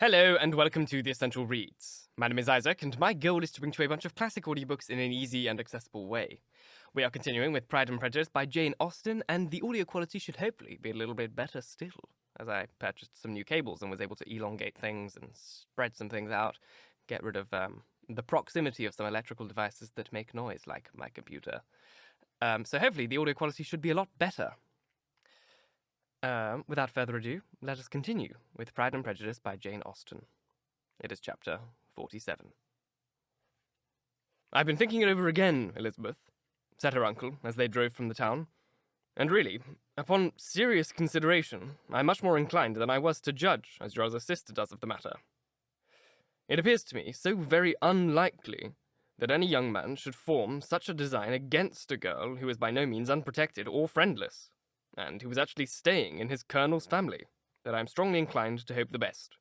Hello and welcome to The Essential Reads. My name is Isaac and my goal is to bring to you a bunch of classic audiobooks in an easy and accessible way. We are continuing with Pride and Prejudice by Jane Austen, and the audio quality should hopefully be a little bit better still, as I purchased some new cables and was able to elongate things and spread some things out, get rid of the proximity of some electrical devices that make noise, like my computer. So hopefully the audio quality should be a lot better. Without further ado, let us continue with Pride and Prejudice by Jane Austen. It is chapter 47. "I've been thinking it over again, Elizabeth," said her uncle as they drove from the town. "And really, upon serious consideration, I'm much more inclined than I was to judge, as your other sister does of the matter. It appears to me so very unlikely that any young man should form such a design against a girl who is by no means unprotected or friendless, and who was actually staying in his colonel's family, that I am strongly inclined to hope the best.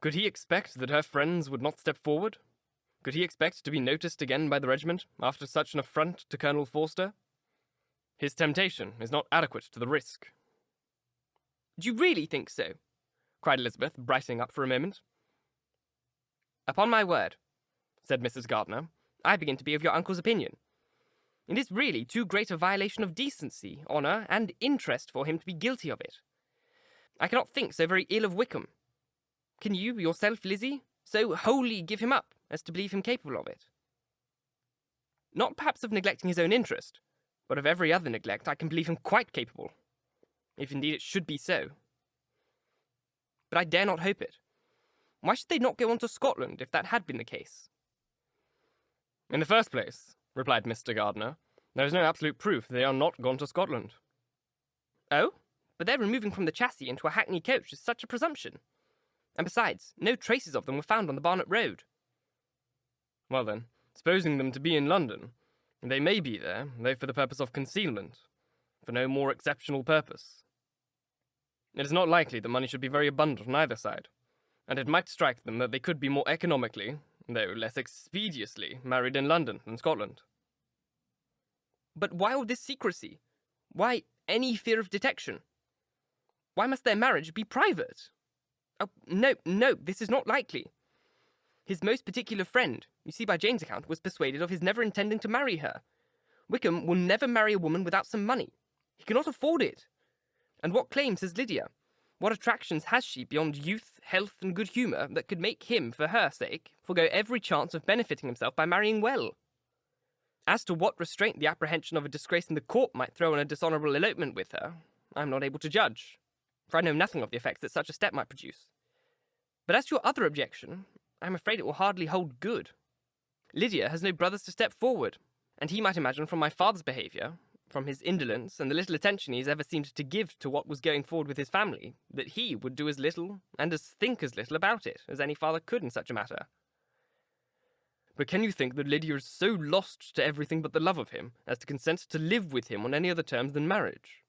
Could he expect that her friends would not step forward? Could he expect to be noticed again by the regiment after such an affront to Colonel Forster? His temptation is not adequate to the risk." "Do you really think so?" cried Elizabeth, brightening up for a moment. "Upon my word," said Mrs. Gardiner, "I begin to be of your uncle's opinion. It is really too great a violation of decency, honour, and interest for him to be guilty of it. I cannot think so very ill of Wickham. Can you, yourself, Lizzie, so wholly give him up as to believe him capable of it? Not perhaps of neglecting his own interest, but of every other neglect I can believe him quite capable, if indeed it should be so. But I dare not hope it. Why should they not go on to Scotland if that had been the case?" "In the first place," replied Mr. Gardiner, "there is no absolute proof they are not gone to Scotland." "Oh, but their removing from the chassis into a hackney coach is such a presumption. And besides, no traces of them were found on the Barnet Road." "Well then, supposing them to be in London, they may be there, though for the purpose of concealment, for no more exceptional purpose. It is not likely that money should be very abundant on either side, and it might strike them that they could be more economically, though less expeditiously, married in London than Scotland." "But why all this secrecy? Why any fear of detection? Why must their marriage be private? Oh, no, this is not likely. His most particular friend, you see by Jane's account, was persuaded of his never intending to marry her. Wickham will never marry a woman without some money. He cannot afford it. And what claims has Lydia? What attractions has she beyond youth, health, and good humour that could make him, for her sake, forego every chance of benefiting himself by marrying well? As to what restraint the apprehension of a disgrace in the court might throw on a dishonourable elopement with her, I am not able to judge, for I know nothing of the effects that such a step might produce. But as to your other objection, I am afraid it will hardly hold good. Lydia has no brothers to step forward, and he might imagine from my father's behaviour, from his indolence and the little attention he has ever seemed to give to what was going forward with his family, that he would do as little and think as little about it as any father could in such a matter." "But can you think that Lydia is so lost to everything but the love of him as to consent to live with him on any other terms than marriage?"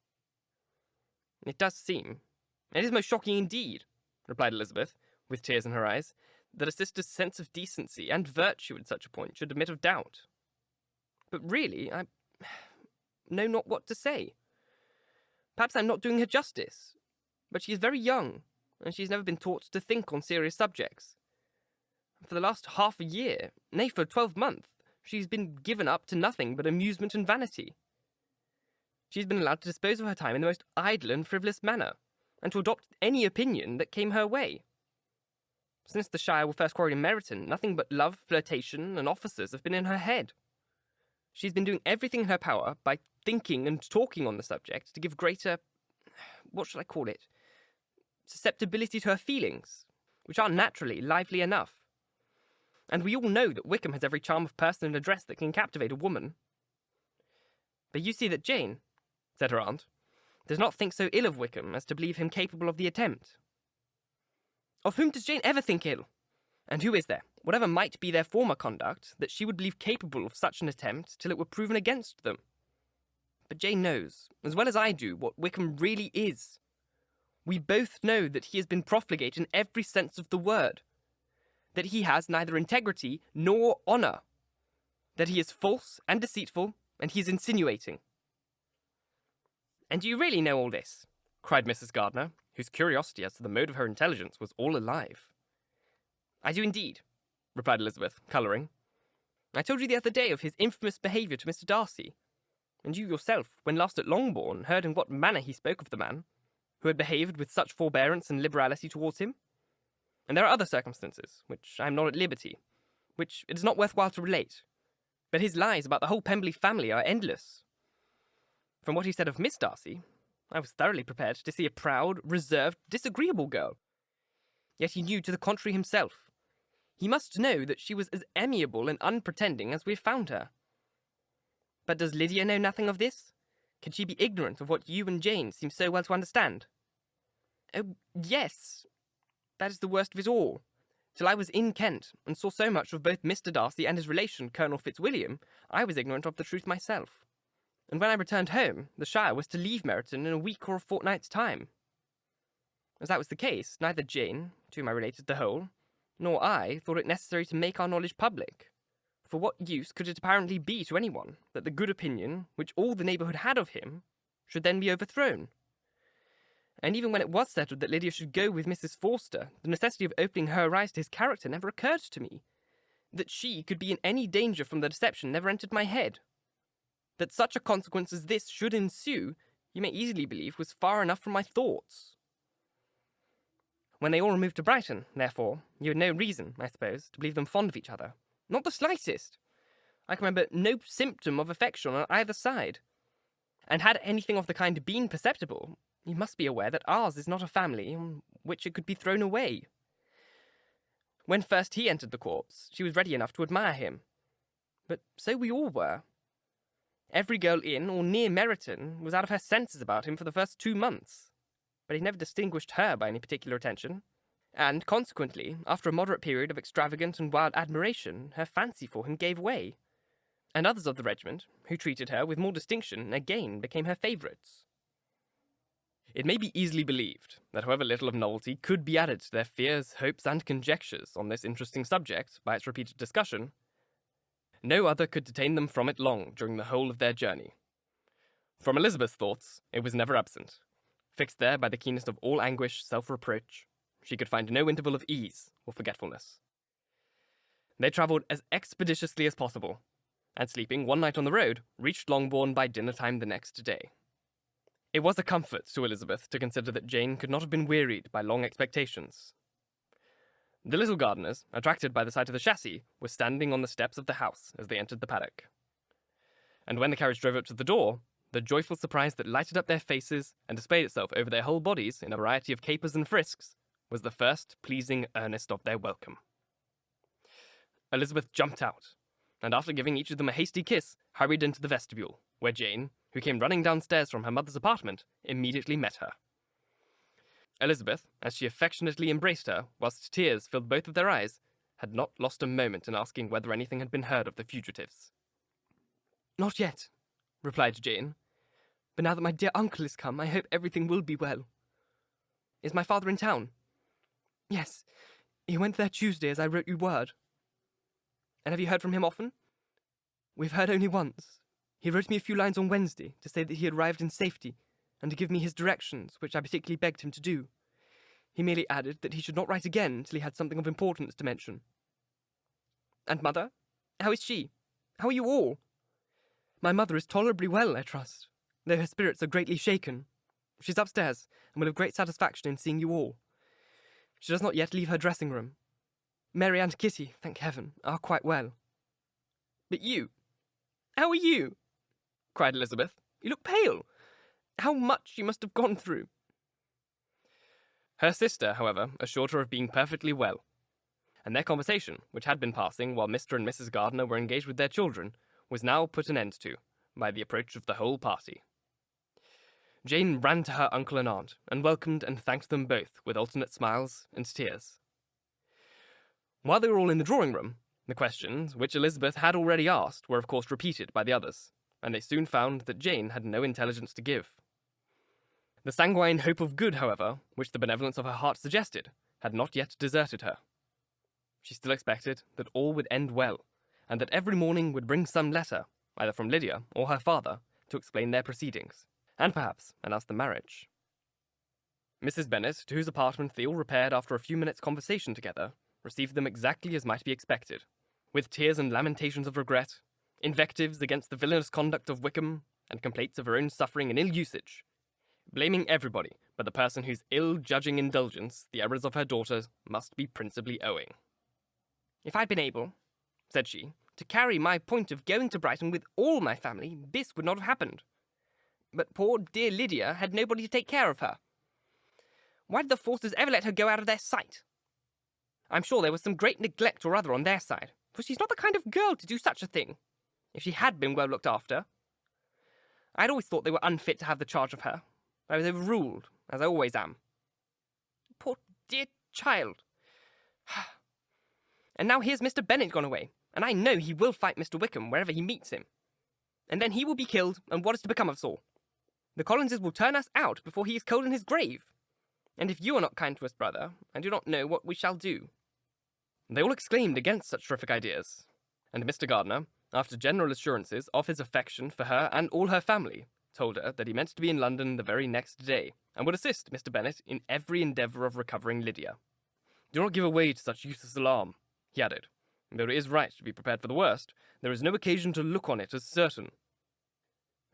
"It does seem, it is most shocking indeed," replied Elizabeth, with tears in her eyes, "that a sister's sense of decency and virtue at such a point should admit of doubt. But really, I know not what to say. Perhaps I'm not doing her justice, but she is very young, and she has never been taught to think on serious subjects. For the last half a year, nay, for a 12-month, she has been given up to nothing but amusement and vanity. She has been allowed to dispose of her time in the most idle and frivolous manner, and to adopt any opinion that came her way. Since the Shire were first quarried in Meryton, nothing but love, flirtation, and officers have been in her head. She's been doing everything in her power by thinking and talking on the subject to give greater, what shall I call it, susceptibility to her feelings, which are naturally lively enough. And we all know that Wickham has every charm of person and address that can captivate a woman. But you see that Jane," said her aunt, "does not think so ill of Wickham as to believe him capable of the attempt." "Of whom does Jane ever think ill? And who is there, whatever might be their former conduct, that she would believe capable of such an attempt till it were proven against them? But Jane knows, as well as I do, what Wickham really is. We both know that he has been profligate in every sense of the word, that he has neither integrity nor honour, that he is false and deceitful, and he is insinuating." "And do you really know all this?" cried Mrs. Gardiner, whose curiosity as to the mode of her intelligence was all alive. I do indeed, replied Elizabeth, colouring. I told you the other day of his infamous behaviour to Mr. Darcy, and you yourself, when last at Longborne, heard in what manner he spoke of the man, who had behaved with such forbearance and liberality towards him. And there are other circumstances, which I am not at liberty, which it is not worth while to relate, but his lies about the whole Pemberley family are endless. From what he said of Miss Darcy, I was thoroughly prepared to see a proud, reserved, disagreeable girl. Yet he knew to the contrary himself. He must know that she was as amiable and unpretending as we have found her. But does Lydia know nothing of this? Can she be ignorant of what you and Jane seem so well to understand? Oh, yes. That is the worst of it all. Till I was in Kent, and saw so much of both Mr. Darcy and his relation, Colonel Fitzwilliam, I was ignorant of the truth myself. And when I returned home, the Shire was to leave Meryton in a week or a fortnight's time. As that was the case, neither Jane, to whom I related the whole, nor I thought it necessary to make our knowledge public. For what use could it apparently be to anyone that the good opinion which all the neighbourhood had of him should then be overthrown? And even when it was settled that Lydia should go with Mrs. Forster, the necessity of opening her eyes to his character never occurred to me. That she could be in any danger from the deception never entered my head. That such a consequence as this should ensue, you may easily believe was far enough from my thoughts. When they all removed to Brighton, therefore, you had no reason, I suppose, to believe them fond of each other. Not the slightest. I can remember no symptom of affection on either side. And had anything of the kind been perceptible, you must be aware that ours is not a family on which it could be thrown away. When first he entered the corps, she was ready enough to admire him. But so we all were. Every girl in or near Meryton was out of her senses about him for the first 2 months. But he never distinguished her by any particular attention, and, consequently, after a moderate period of extravagant and wild admiration, her fancy for him gave way, and others of the regiment, who treated her with more distinction, again became her favourites. It may be easily believed that however little of novelty could be added to their fears, hopes, and conjectures on this interesting subject by its repeated discussion, no other could detain them from it long during the whole of their journey. From Elizabeth's thoughts, it was never absent. Fixed there by the keenest of all anguish, self-reproach, she could find no interval of ease or forgetfulness. They travelled as expeditiously as possible, and sleeping one night on the road, reached Longbourn by dinner-time the next day. It was a comfort to Elizabeth to consider that Jane could not have been wearied by long expectations. The little gardeners, attracted by the sight of the chassis, were standing on the steps of the house as they entered the paddock. And when the carriage drove up to the door, the joyful surprise that lighted up their faces and displayed itself over their whole bodies in a variety of capers and frisks was the first pleasing earnest of their welcome. Elizabeth jumped out, and after giving each of them a hasty kiss, hurried into the vestibule, where Jane, who came running downstairs from her mother's apartment, immediately met her. Elizabeth, as she affectionately embraced her, whilst tears filled both of their eyes, had not lost a moment in asking whether anything had been heard of the fugitives. Not yet, replied Jane. But now that my dear uncle is come, I hope everything will be well. Is my father in town? Yes, he went there Tuesday as I wrote you word. And have you heard from him often? We've heard only once. He wrote me a few lines on Wednesday to say that he had arrived in safety, and to give me his directions, which I particularly begged him to do. He merely added that he should not write again till he had something of importance to mention. And mother? How is she? How are you all? My mother is tolerably well, I trust, though her spirits are greatly shaken. She's upstairs, and will have great satisfaction in seeing you all. She does not yet leave her dressing-room. Mary and Kitty, thank heaven, are quite well. But you? How are you? Cried Elizabeth. You look pale. How much you must have gone through. Her sister, however, assured her of being perfectly well, and their conversation, which had been passing while Mr. and Mrs. Gardiner were engaged with their children, was now put an end to by the approach of the whole party. Jane ran to her uncle and aunt, and welcomed and thanked them both with alternate smiles and tears. While they were all in the drawing-room, the questions, which Elizabeth had already asked, were of course repeated by the others, and they soon found that Jane had no intelligence to give. The sanguine hope of good, however, which the benevolence of her heart suggested, had not yet deserted her. She still expected that all would end well, and that every morning would bring some letter, either from Lydia or her father, to explain their proceedings, and perhaps announce the marriage. Mrs. Bennet, to whose apartment they all repaired after a few minutes' conversation together, received them exactly as might be expected, with tears and lamentations of regret, invectives against the villainous conduct of Wickham, and complaints of her own suffering and ill usage, blaming everybody but the person whose ill-judging indulgence the errors of her daughters must be principally owing. "If I'd been able," said she, "to carry my point of going to Brighton with all my family, this would not have happened. But poor dear Lydia had nobody to take care of her. Why did the Forsters ever let her go out of their sight? I'm sure there was some great neglect or other on their side, for she's not the kind of girl to do such a thing, if she had been well looked after. I'd always thought they were unfit to have the charge of her. I was overruled, as I always am. Poor dear child. And now here's Mr. Bennet gone away, and I know he will fight Mr. Wickham wherever he meets him. And then he will be killed, and what is to become of us all? The Collinses will turn us out before he is cold in his grave. And if you are not kind to us, brother, I do not know what we shall do." They all exclaimed against such terrific ideas, and Mr. Gardiner, after general assurances of his affection for her and all her family, told her that he meant to be in London the very next day, and would assist Mr. Bennet in every endeavour of recovering Lydia. "Do not give way to such useless alarm," he added. "Though it is right to be prepared for the worst, there is no occasion to look on it as certain.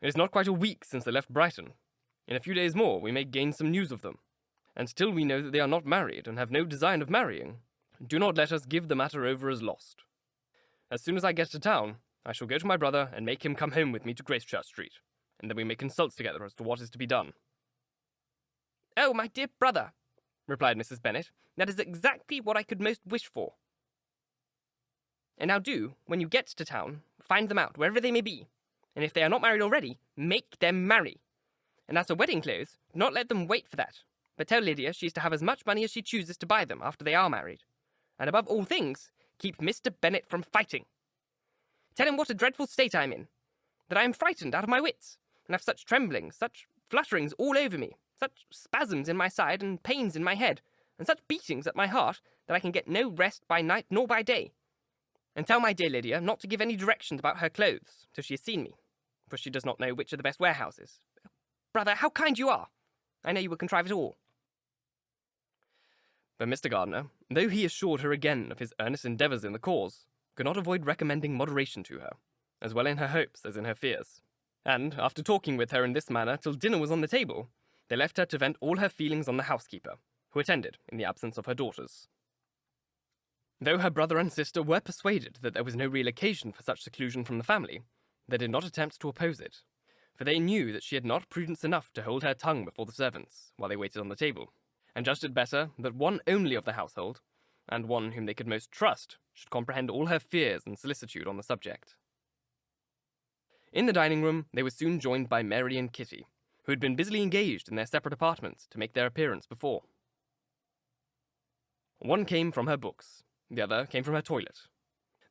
It is not quite a week since they left Brighton. In a few days more we may gain some news of them, and till we know that they are not married and have no design of marrying, do not let us give the matter over as lost. As soon as I get to town, I shall go to my brother and make him come home with me to Gracechurch Street, and then we may consult together as to what is to be done." "Oh, my dear brother," replied Mrs. Bennet, "that is exactly what I could most wish for. And now do, when you get to town, find them out, wherever they may be, and if they are not married already, make them marry. And as for wedding clothes, do not let them wait for that, but tell Lydia she is to have as much money as she chooses to buy them after they are married. And above all things, keep Mr. Bennet from fighting. Tell him what a dreadful state I am in, that I am frightened out of my wits, and have such tremblings, such flutterings all over me, such spasms in my side and pains in my head, and such beatings at my heart, that I can get no rest by night nor by day. And tell my dear Lydia not to give any directions about her clothes till she has seen me, for she does not know which are the best warehouses. Brother, how kind you are! I know you will contrive it all." But Mr. Gardiner, though he assured her again of his earnest endeavours in the cause, could not avoid recommending moderation to her, as well in her hopes as in her fears. And, after talking with her in this manner till dinner was on the table, they left her to vent all her feelings on the housekeeper, who attended in the absence of her daughters. Though her brother and sister were persuaded that there was no real occasion for such seclusion from the family, they did not attempt to oppose it, for they knew that she had not prudence enough to hold her tongue before the servants, while they waited on the table, and judged it better that one only of the household, and one whom they could most trust, should comprehend all her fears and solicitude on the subject. In the dining-room they were soon joined by Mary and Kitty, who had been busily engaged in their separate apartments to make their appearance before. One came from her books, the other came from her toilet.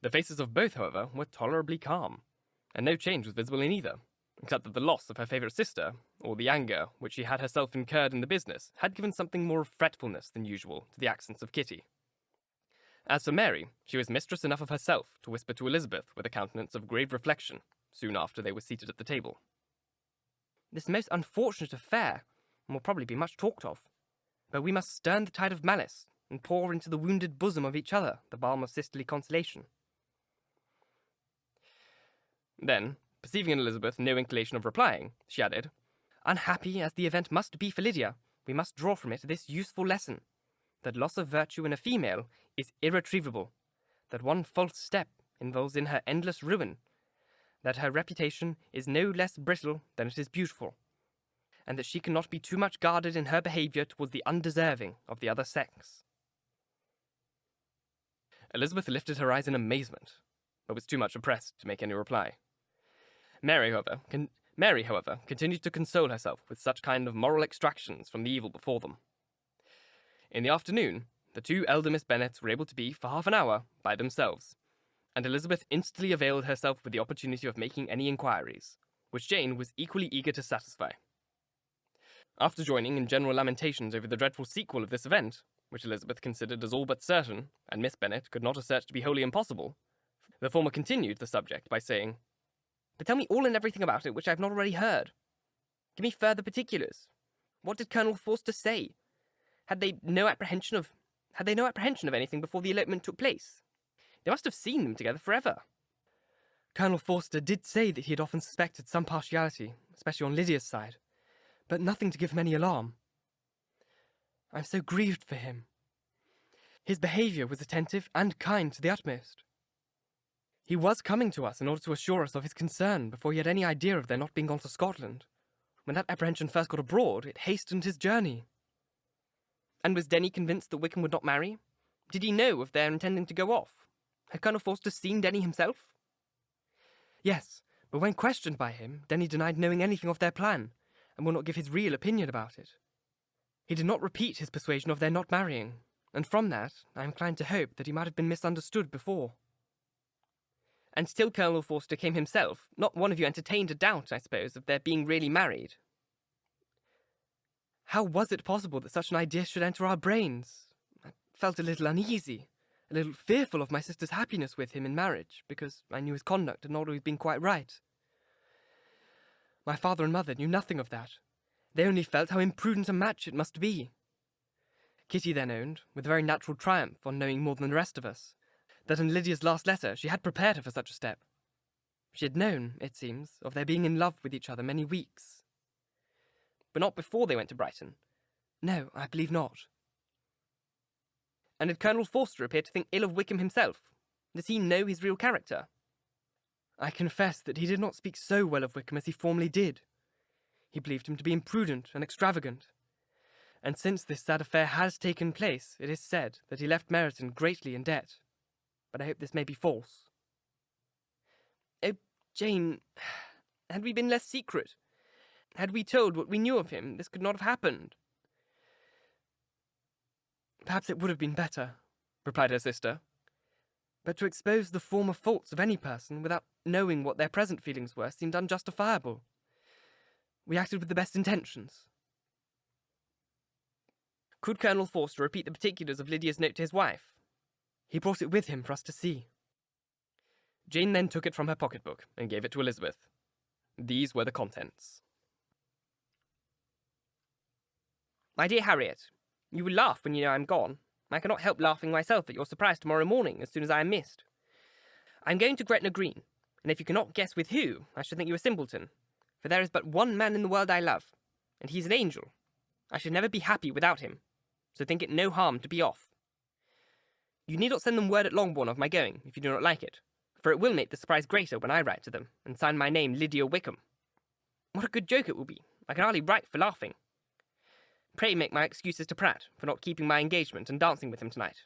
The faces of both, however, were tolerably calm, and no change was visible in either, except that the loss of her favourite sister, or the anger which she had herself incurred in the business, had given something more of fretfulness than usual to the accents of Kitty. As for Mary, she was mistress enough of herself to whisper to Elizabeth with a countenance of grave reflection, soon after they were seated at the table. "This most unfortunate affair will probably be much talked of, but we must stem the tide of malice, and pour into the wounded bosom of each other the balm of sisterly consolation." Then, perceiving in Elizabeth no inclination of replying, she added, "Unhappy as the event must be for Lydia, we must draw from it this useful lesson, that loss of virtue in a female is irretrievable, that one false step involves in her endless ruin, that her reputation is no less brittle than it is beautiful, and that she cannot be too much guarded in her behaviour towards the undeserving of the other sex." Elizabeth lifted her eyes in amazement, but was too much oppressed to make any reply. Mary, however, continued to console herself with such kind of moral extractions from the evil before them. In the afternoon, the two elder Miss Bennets were able to be, for half an hour, by themselves, and Elizabeth instantly availed herself with the opportunity of making any inquiries, which Jane was equally eager to satisfy. After joining in general lamentations over the dreadful sequel of this event, which Elizabeth considered as all but certain, and Miss Bennet could not assert to be wholly impossible, the former continued the subject by saying, "But tell me all and everything about it which I have not already heard. Give me further particulars. What did Colonel Forster say? Had they no apprehension of anything before the elopement took place? They must have seen them together forever. Colonel Forster did say that he had often suspected some partiality, especially on Lydia's side, but nothing to give him any alarm. I'm so grieved for him. His behaviour was attentive and kind to the utmost. He was coming to us in order to assure us of his concern before he had any idea of their not being gone to Scotland. When that apprehension first got abroad, it hastened his journey. And was Denny convinced that Wickham would not marry? Did he know of their intending to go off? Had Colonel Forster seen Denny himself? Yes, but when questioned by him, Denny denied knowing anything of their plan, and will not give his real opinion about it. He did not repeat his persuasion of their not marrying, and from that I am inclined to hope that he might have been misunderstood before. And till Colonel Forster came himself, not one of you entertained a doubt, I suppose, of their being really married? How was it possible that such an idea should enter our brains? I felt a little uneasy, a little fearful of my sister's happiness with him in marriage, because I knew his conduct had not always been quite right. My father and mother knew nothing of that. They only felt how imprudent a match it must be. Kitty then owned, with a very natural triumph on knowing more than the rest of us, that in Lydia's last letter she had prepared her for such a step. She had known, it seems, of their being in love with each other many weeks. But not before they went to Brighton? No, I believe not. And did Colonel Forster appear to think ill of Wickham himself? Does he know his real character? I confess that he did not speak so well of Wickham as he formerly did. He believed him to be imprudent and extravagant. And since this sad affair has taken place, it is said that he left Meryton greatly in debt. But I hope this may be false. Oh, Jane, had we been less secret? Had we told what we knew of him, this could not have happened. Perhaps it would have been better, replied her sister. But to expose the former faults of any person without knowing what their present feelings were seemed unjustifiable. We acted with the best intentions. Could Colonel Forster repeat the particulars of Lydia's note to his wife? He brought it with him for us to see. Jane then took it from her pocketbook and gave it to Elizabeth. These were the contents. My dear Harriet, you will laugh when you know I am gone. I cannot help laughing myself at your surprise tomorrow morning as soon as I am missed. I am going to Gretna Green, and if you cannot guess with who, I should think you a simpleton, for there is but one man in the world I love, and he is an angel. I should never be happy without him, so think it no harm to be off. You need not send them word at Longborne of my going, if you do not like it, for it will make the surprise greater when I write to them, and sign my name Lydia Wickham. What a good joke it will be! I can hardly write for laughing. Pray make my excuses to Pratt for not keeping my engagement and dancing with him tonight.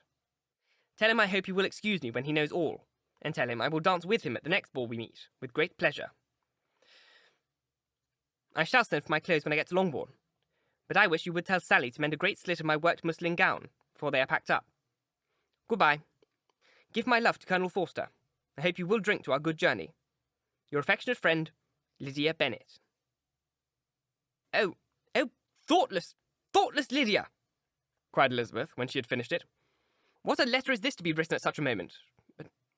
Tell him I hope he will excuse me when he knows all, and tell him I will dance with him at the next ball we meet, with great pleasure. I shall send for my clothes when I get to Longborne, but I wish you would tell Sally to mend a great slit of my worked muslin gown before they are packed up. Goodbye. Give my love to Colonel Forster. I hope you will drink to our good journey. Your affectionate friend, Lydia Bennet. Oh, thoughtless Lydia! Cried Elizabeth when she had finished it. What a letter is this to be written at such a moment?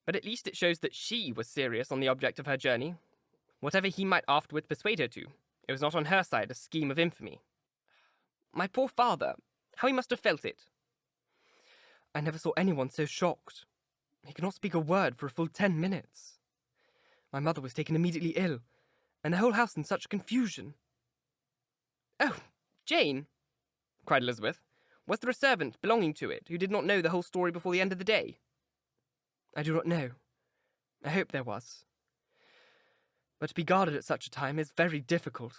But at least it shows that she was serious on the object of her journey. Whatever he might afterwards persuade her to, it was not on her side a scheme of infamy. My poor father, how he must have felt it. I never saw anyone so shocked. He could not speak a word for a full 10 minutes. My mother was taken immediately ill, and the whole house in such confusion. Oh, Jane, cried Elizabeth, was there a servant belonging to it who did not know the whole story before the end of the day? I do not know. I hope there was. But to be guarded at such a time is very difficult.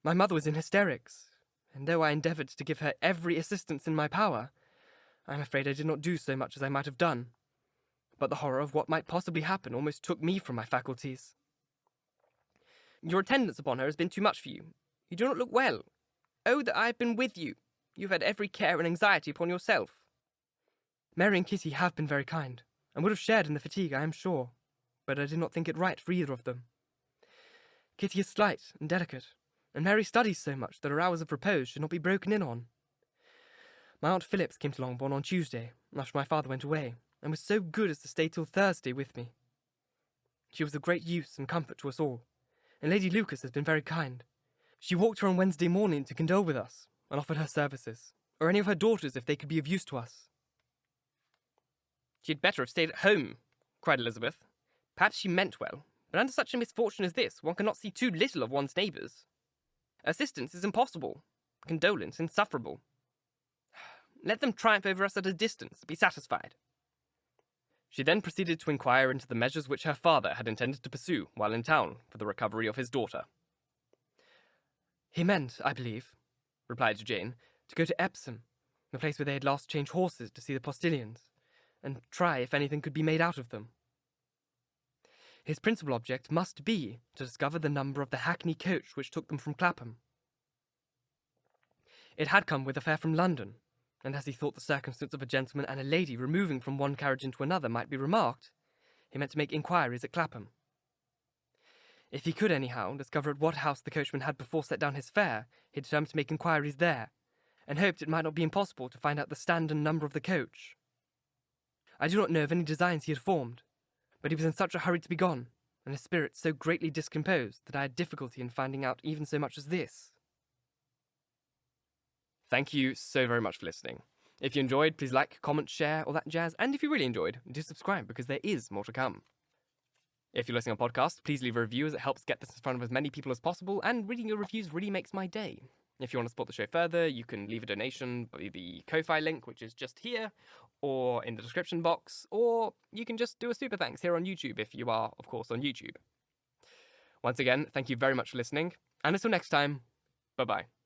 My mother was in hysterics, and though I endeavoured to give her every assistance in my power, I am afraid I did not do so much as I might have done. But the horror of what might possibly happen almost took me from my faculties. Your attendance upon her has been too much for you. You do not look well. Oh, that I have been with you. You have had every care and anxiety upon yourself. Mary and Kitty have been very kind, and would have shared in the fatigue, I am sure, but I did not think it right for either of them. Kitty is slight and delicate, and Mary studies so much that her hours of repose should not be broken in on. My Aunt Phillips came to Longbourn on Tuesday, after my father went away, and was so good as to stay till Thursday with me. She was of great use and comfort to us all, and Lady Lucas has been very kind. She walked her on Wednesday morning to condole with us, and offered her services, or any of her daughters if they could be of use to us. She had better have stayed at home, cried Elizabeth. Perhaps she meant well, but under such a misfortune as this, one cannot see too little of one's neighbours. Assistance is impossible, condolence insufferable. Let them triumph over us at a distance, be satisfied. She then proceeded to inquire into the measures which her father had intended to pursue while in town for the recovery of his daughter. He meant, I believe, replied Jane, to go to Epsom, the place where they had last changed horses to see the postilions, and try if anything could be made out of them. His principal object must be to discover the number of the hackney coach which took them from Clapham. It had come with a fare from London, and as he thought the circumstance of a gentleman and a lady removing from one carriage into another might be remarked, he meant to make inquiries at Clapham. If he could anyhow discover at what house the coachman had before set down his fare, he determined to make inquiries there, and hoped it might not be impossible to find out the stand and number of the coach. I do not know of any designs he had formed, but he was in such a hurry to be gone, and his spirits so greatly discomposed, that I had difficulty in finding out even so much as this. Thank you so very much for listening. If you enjoyed, please like, comment, share, all that jazz, and if you really enjoyed, do subscribe, because there is more to come. If you're listening on podcast, please leave a review as it helps get this in front of as many people as possible, and reading your reviews really makes my day. If you want to support the show further, you can leave a donation by the Ko-Fi link, which is just here, or in the description box, or you can just do a super thanks here on YouTube if you are, of course, on YouTube. Once again, thank you very much for listening, and until next time, bye-bye.